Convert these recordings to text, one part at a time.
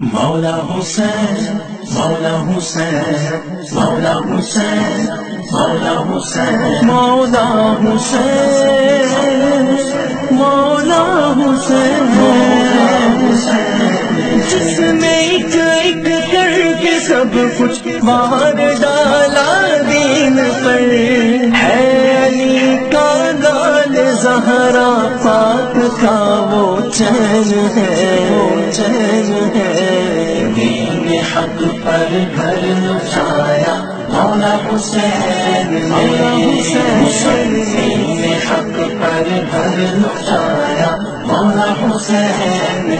مولا حسین مولا حسین مولا حسین مولا حسین مولا حسین مولا حسین جس نے ایک ایک کر کے سب کچھ مار ڈالا دین پر ہے علی کا لال زہرا پاک کا وہ چین ہے وہ چین ہے دین حق پر گھر نچایا مولا حسین مولا حسین دین حق پر گھر نچایا مولا حسین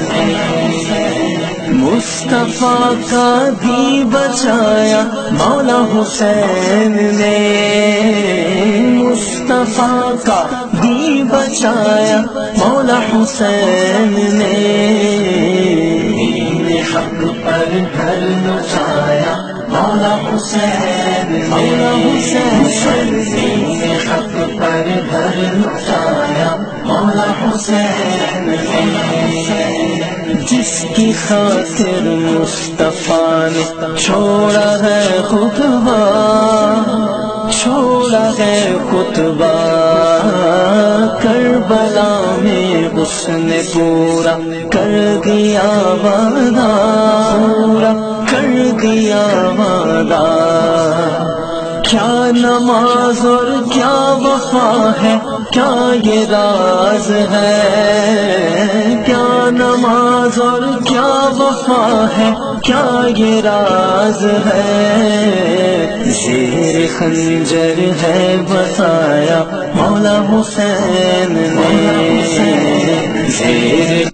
مصطفیٰ کا بھی بچایا مولا حسین نے مصطفیٰ کا بھی بچایا مولا حسین نے دین حق پر گھر نچایا مولا حسین مولا حسین دین حق پر گھر نچایا مولا حسین جس کی خاطر مصطفیٰ نے چھوڑا ہے خطبہ چھوڑا ہے خطبہ کربلا میں اس نے پورا کر دیا وعدہ پورا کر دیا وعدہ کیا نماز اور کیا وفا ہے کیا یہ راز ہے کیا نماز اور کیا وفا ہے کیا یہ راز ہے زیر خنجر ہے بتایا مولا حسین نے زیر